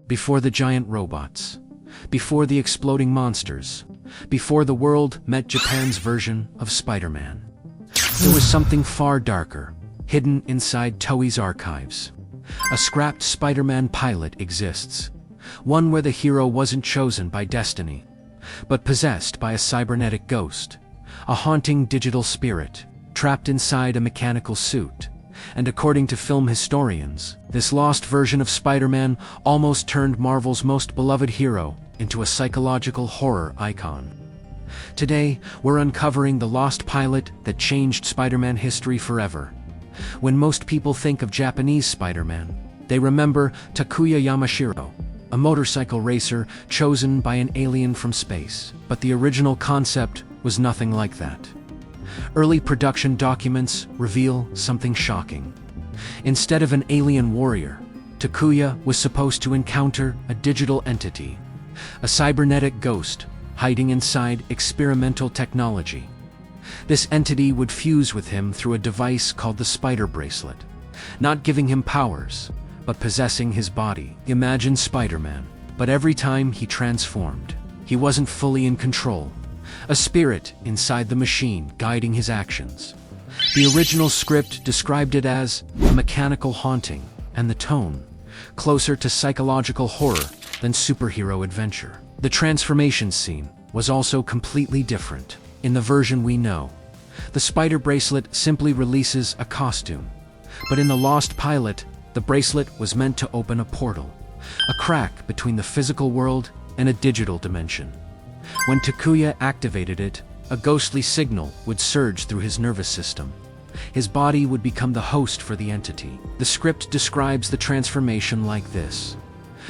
before the giant robots, before the exploding monsters, before the world met Japan's version of Spider-Man. There was something far darker, hidden inside Toei's archives. A scrapped Spider-Man pilot exists, one where the hero wasn't chosen by destiny, but possessed by a cybernetic ghost, a haunting digital spirit, trapped inside a mechanical suit. And according to film historians, this lost version of Spider-Man almost turned Marvel's most beloved hero into a psychological horror icon. Today, we're uncovering the lost pilot that changed Spider-Man history forever. When most people think of Japanese Spider-Man, they remember Takuya Yamashiro, a motorcycle racer chosen by an alien from space. But the original concept was nothing like that. Early production documents reveal something shocking. Instead of an alien warrior, Takuya was supposed to encounter a digital entity, a cybernetic ghost hiding inside experimental technology. This entity would fuse with him through a device called the Spider Bracelet, not giving him powers, but possessing his body. Imagine Spider-Man, but every time he transformed, he wasn't fully in control. A spirit inside the machine guiding his actions. The original script described it as a mechanical haunting, and the tone, closer to psychological horror than superhero adventure. The transformation scene was also completely different. In the version we know, the Spider Bracelet simply releases a costume, but in the Lost Pilot, the bracelet was meant to open a portal, a crack between the physical world and a digital dimension. When Takuya activated it, a ghostly signal would surge through his nervous system. His body would become the host for the entity. The script describes the transformation like this.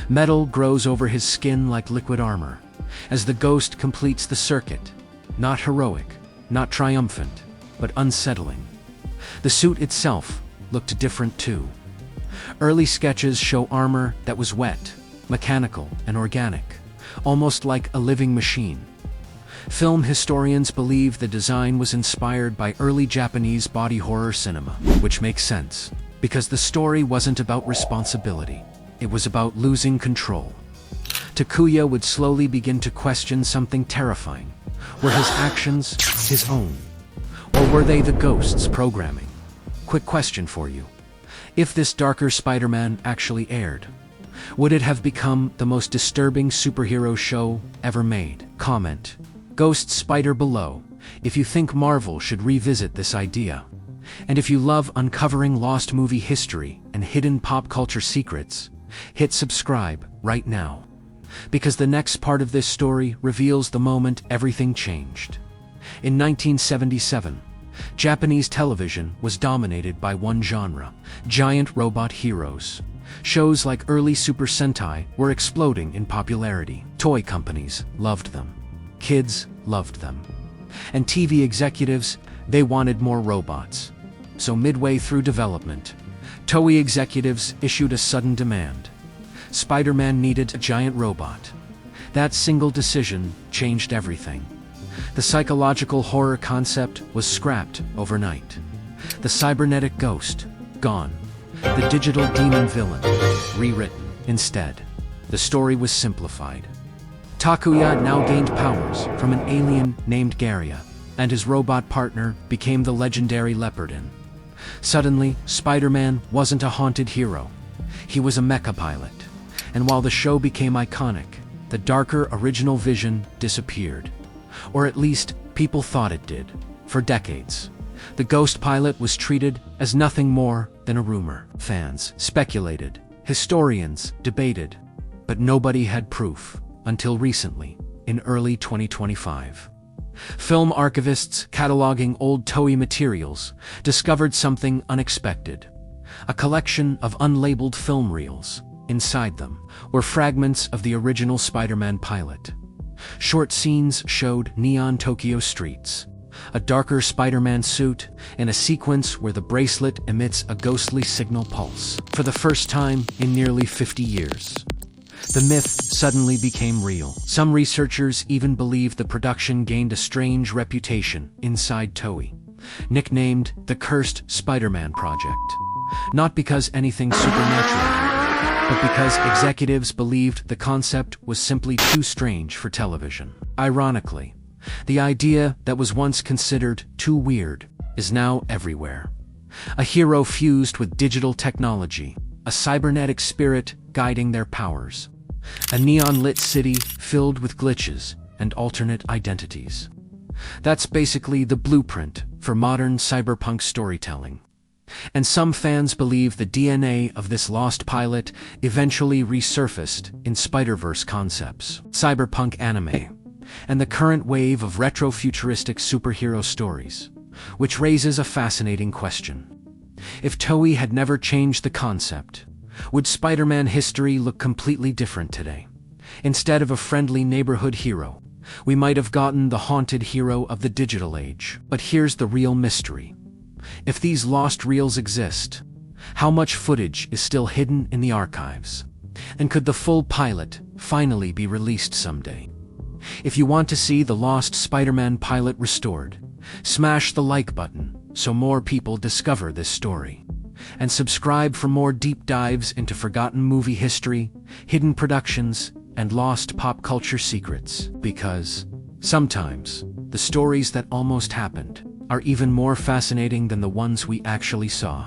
Metal grows over his skin like liquid armor, as the ghost completes the circuit. Not heroic, not triumphant, but unsettling. The suit itself looked different too. Early sketches show armor that was wet, mechanical, and organic, almost like a living machine. Film historians believe the design was inspired by early Japanese body horror cinema, which makes sense, because the story wasn't about responsibility. It was about losing control. Takuya would slowly begin to question something terrifying. Were his actions his own? Or were they the ghost's programming? Quick question for you. If this darker Spider-Man actually aired, would it have become the most disturbing superhero show ever made? Comment Ghost Spider below if you think Marvel should revisit this idea. And if you love uncovering lost movie history and hidden pop culture secrets, hit subscribe right now. Because the next part of this story reveals the moment everything changed. In 1977, Japanese television was dominated by one genre: giant robot heroes. Shows like early Super Sentai were exploding in popularity. Toy companies loved them. Kids loved them. And TV executives, they wanted more robots. So midway through development, Toei executives issued a sudden demand. Spider-Man needed a giant robot. That single decision changed everything. The psychological horror concept was scrapped overnight. The cybernetic ghost, gone. The digital demon villain, rewritten. Instead, the story was simplified. Takuya now gained powers from an alien named Garia, and his robot partner became the legendary Leopardin. Suddenly, Spider-Man wasn't a haunted hero. He was a mecha pilot. And while the show became iconic, the darker original vision disappeared. Or at least, people thought it did. For decades, the Ghost Pilot was treated as nothing more than a rumor. Fans speculated, historians debated, but nobody had proof until recently, in early 2025. Film archivists cataloging old Toei materials discovered something unexpected. A collection of unlabeled film reels. Inside them were fragments of the original Spider-Man pilot. Short scenes showed neon Tokyo streets, a darker Spider-Man suit, and a sequence where the bracelet emits a ghostly signal pulse. For the first time in nearly 50 years, the myth suddenly became real. Some researchers even believe the production gained a strange reputation inside Toei, nicknamed the Cursed Spider-Man Project. Not because anything supernatural happened, but because executives believed the concept was simply too strange for television. Ironically, the idea that was once considered too weird is now everywhere. A hero fused with digital technology, a cybernetic spirit guiding their powers, a neon-lit city filled with glitches and alternate identities. That's basically the blueprint for modern cyberpunk storytelling. And some fans believe the DNA of this lost pilot eventually resurfaced in Spider-Verse concepts, cyberpunk anime, and the current wave of retro-futuristic superhero stories, which raises a fascinating question. If Toei had never changed the concept, would Spider-Man history look completely different today? Instead of a friendly neighborhood hero, we might have gotten the haunted hero of the digital age. But here's the real mystery. If these lost reels exist, how much footage is still hidden in the archives? And could the full pilot finally be released someday? If you want to see the lost Spider-Man pilot restored, smash the like button so more people discover this story. And subscribe for more deep dives into forgotten movie history, hidden productions, and lost pop culture secrets. Because sometimes the stories that almost happened are even more fascinating than the ones we actually saw.